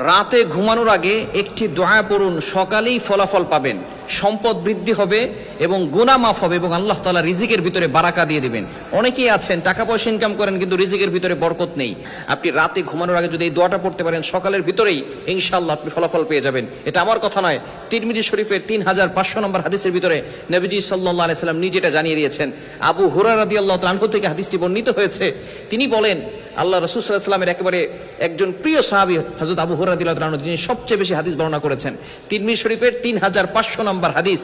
রাতে ঘুমানোর আগে একটি দোয়া পড়ুন, সকালেই ফলাফল পাবেন, সম্পদ বৃদ্ধি হবে এবং গুনাহ মাফ হবে এবং আল্লাহ তাআলা রিজিকের ভিতরে বারাকা দিয়ে দিবেন। অনেকেই আছেন টাকা পয়সা ইনকাম করেন কিন্তু রিজিকের ভিতরে বরকত নেই। আপনি রাতে ঘুমানোর আগে যদি এই দোয়াটা পড়তে পারেন সকালের ভিতরেই ইনশাআল্লাহ আপনি ফলাফল পেয়ে যাবেন। এটা আমার কথা নয়, তিরমিজি শরীফের 3500 নম্বর হাদিসের ভিতরে নবীজি সাল্লাল্লাহু আলাইহি সাল্লাম নিজে এটা জানিয়ে দিয়েছেন। আবু হুরায়রা রাদিয়াল্লাহু তাআলা আনহু থেকে হাদিসটি বর্ণিত হয়েছে। তিনি বলেন, আল্লাহ রাসূল সাল্লাল্লাহু আলাইহি সাল্লামের একেবারে একজন প্রিয় সাহাবী হযরত আবু হুরায়রা রাদিয়াল্লাহু তাআলা যিনি সবচেয়ে বেশি হাদিস বর্ণনা করেছেন, তিরমিজি শরীফের 3500 নম্বর হাদিস।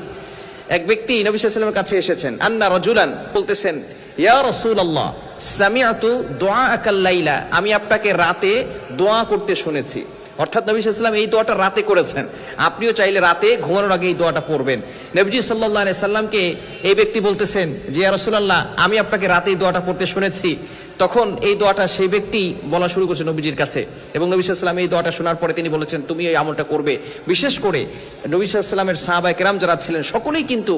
এক ব্যক্তি নবী সাল্লাল্লাহু আলাইহি ওয়াসাল্লামের কাছে এসেছেন, আন্না রাজুলান, বলতেছেন, ইয়া রাসূলুল্লাহ সামিআতু দুআআকাল লাইলা, আমি আপনাকে রাতে দোয়া করতে শুনেছি। অর্থাৎ নবী সাল্লাল্লাহু আলাইহি ওয়াসাল্লাম এই দোয়াটা রাতে করেছেন, আপনিও চাইলে রাতে ঘুমানোর আগে এই দোয়াটা পড়বেন। নবীজি সাল্লাল্লাহু আলাইহি সাল্লামকে এই ব্যক্তি বলতেছেন যে, ইয়া রাসূলুল্লাহ আমি আপনাকে রাতে এই দোয়াটা পড়তে শুনেছি। তখন এই দোয়াটা সেই ব্যক্তি বলা শুরু করেছে নবীজির কাছে এবং নবী সাল্লাল্লাহু আলাইহি ওয়াসাল্লাম এই দোয়াটা শোনার পরে তিনি বলেছেন, তুমি এই আমলটা করবে। বিশেষ করে নবী সাল্লাল্লাহু আলাইহি ওয়াসাল্লামের সাহাবায়ে কেরাম যারা ছিলেন সকলেই কিন্তু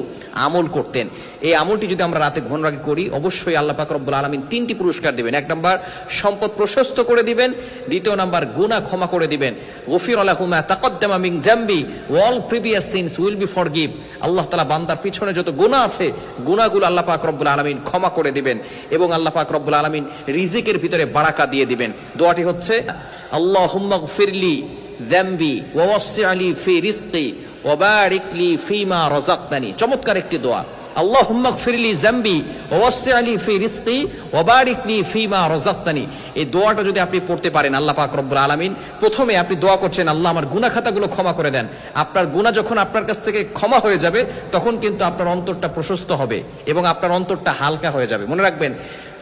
আমল করতেন। এই আমলটি যদি আমরা রাতে ঘুমানোর আগে করি অবশ্যই আল্লাহ পাক রব্বুল আলামিন 3টি পুরস্কার দিবেন। 1 নাম্বার সম্পদ প্রশস্ত করে দিবেন, 2 নাম্বার গুনাহ ক্ষমা করে দিবেন। গফির লাহু মা তাকদ্দামা মিন যামবি all previous sins will be forgive. Allah তাআলা বান্দার পিছনে যত গুনাহ আছে গুনাহগুলো আল্লাহ পাক রব্বুল আলামিন ক্ষমা করে দিবেন এবং আল্লাহ পাক রব্বুল আলামিন রিজিকের ভিতরে বারাকা দিয়ে দিবেন। দোয়াটি হচ্ছে, আল্লাহুম্মা গফিরলি যামবি ওয়া ওয়াসসি'লি ফি রিজকি ওয়া বারিক লি ফিমা রাযাকতানি। চমৎকার একটি দোয়া, আল্লাহুম্মা গফিরলি যামবি ওয়া ওয়াসসি'লি ফি রিজকি ওয়া বারিক লি ফিমা রাযাকতানি। এই দোয়াটা যদি আপনি পড়তে পারেন আল্লাহ পাক রব্বুল আলামিন প্রথমে আপনি দোয়া করছেন, আল্লাহ আমার গুনাহ খাতাগুলো ক্ষমা করে দেন। আপনার গুনাহ যখন আপনার কাছ থেকে ক্ষমা হয়ে যাবে তখন কিন্তু আপনার অন্তরটা প্রশস্ত হবে এবং আপনার অন্তরটা হালকা হয়ে যাবে। মনে রাখবেন,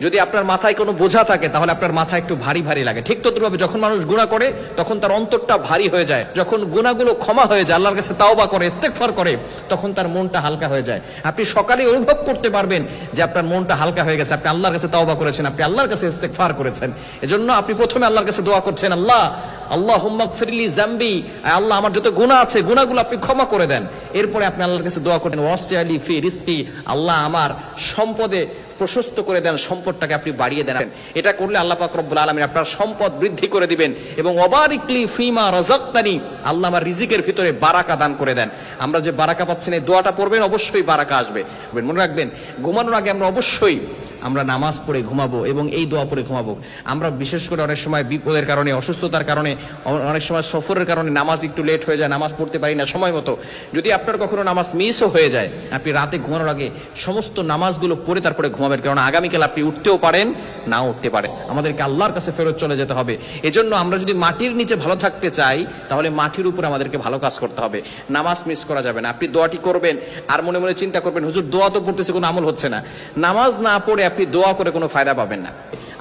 যদি আপনার মাথায় কোনো বোঝা থাকে তাহলে আপনার মাথা একটু ভারী ভারী লাগে। ঠিক তদ্রুপভাবে যখন মানুষ গুনাহ করে তখন তার অন্তরটা ভারী হয়ে যায়। যখন গুনাহগুলো ক্ষমা হয়ে যায়, আল্লাহর কাছে তাওবা করে, ইস্তেগফার করে, তখন তার মনটা হালকা হয়ে যায়। আপনি সকালে অনুভব করতে পারবেন যে আপনার মনটা হালকা হয়ে গেছে, আপনি আল্লাহর কাছে তাওবা করেছেন, আপনি আল্লাহর কাছে ইস্তেগফার করেছেন। এজন্য আপনি প্রথমে আল্লাহর কাছে দোয়া করছেন, আল্লাহুম্মা গফিরলি যামবি, আল্লাহ আমার যত গুনাহ আছে গুনাহগুলো আপনি ক্ষমা করে দেন। এরপরে আপনি আল্লাহর কাছে দোয়া করেন, ওয়াসসি'লি ফি রিজকি, আল্লাহ আমার সম্পদে প্রশস্ত করে দেন, সম্পদটাকে আপনি বাড়িয়ে দেন। এটা করলে আল্লাহ পাক রব্বুল আলামিন আপনার সম্পদ বৃদ্ধি করে দিবেন এবং ওয়াবারিক লি ফিমা রাযাকতানি, আল্লাহ আমার রিজিকের ভিতরে বারাকা দান করে দেন। আমরা যে বারাকা পাচ্ছি না, এই দোয়াটা পড়বেন অবশ্যই বারাকা আসবে। মনে রাখবেন, ঘুমানোর আগে আমরা অবশ্যই নামাজ পড়ে ঘুমাবো এবং এই দোয়া পড়ে ঘুমাবো। আমরা বিশেষ করে অনেক সময় বিপদের কারণে, অসুস্থতার কারণে, অনেক সময় সফরের কারণে নামাজ একটু লেট হয়ে যায়, নামাজ পড়তে পারি না সময় মতো। যদি আপনার কখনো নামাজ মিসও হয়ে যায়, আপনি রাতে ঘুমানোর আগে সমস্ত নামাজগুলো পড়ে তারপরে ঘুমাবেন, কারণ আগামীকাল আপনি উঠতেও পারেন নাও উঠতে পারেন। আমাদেরকে আল্লাহর কাছে ফেরত চলে যেতে হবে। এজন্য আমরা যদি মাটির নিচে ভালো থাকতে চাই তাহলে মাটির উপরে আমাদেরকে ভালো কাজ করতে হবে। নামাজ মিস করা যাবে না। আপনি দোয়াটি করবেন আর মনে মনে চিন্তা করবেন, হুজুর দোয়া তো পড়তেছে কোনো আমল হচ্ছে না। নামাজ না পড়ে আপনি দোয়া করে কোনো ফায়দা পাবেন না।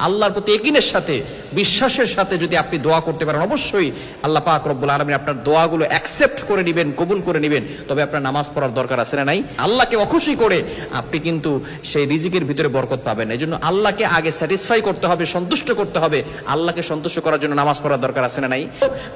আল্লাহর প্রতি ইয়াকিনের সাথে, বিশ্বাসের সাথে যদি আপনি দোয়া করতে পারেন অবশ্যই আল্লাহ পাক রব্বুল আলামিন আপনার দোয়াগুলো অ্যাকসেপ্ট করে নেবেন, কবুল করে নেবেন। তবে আপনার নামাজ পড়ার দরকার আছে না নাই? আল্লাহকে অখুশি করে আপনি কিন্তু সেই রিজিকের ভিতরে বরকত পাবেন। এই জন্য আল্লাহকে আগে স্যাটিসফাই করতে হবে, সন্তুষ্ট করতে হবে। আল্লাহকে সন্তুষ্ট করার জন্য নামাজ পড়ার দরকার আছে না নাই?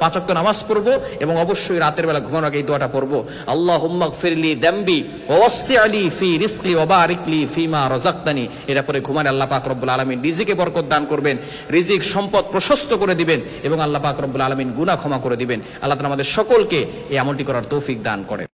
5 ওয়াক্ত নামাজ পড়বো এবং অবশ্যই রাতের বেলা ঘুমানোর আগে এই দোয়াটা পড়বো, আল্লাহুম্মা গফিরলি যামবি ওয়া ওয়াসসি'লি ফি রিজকি ওয়া বারিক লি ফিমা রাযাকতানি। এটা পরে ঘুমালে আল্লাহ পাক রব্বুল আলামিন রিজিকে বরকত দান করবেন, রিজিক সম্পদ প্রশস্ত করে দিবেন এবং আল্লাহ পাক রব্বুল আলামিন গুনাহ ক্ষমা করে দিবেন। আল্লাহ তাআলা আমাদের সকলকে এই আমলটি করার তৌফিক দান করেন।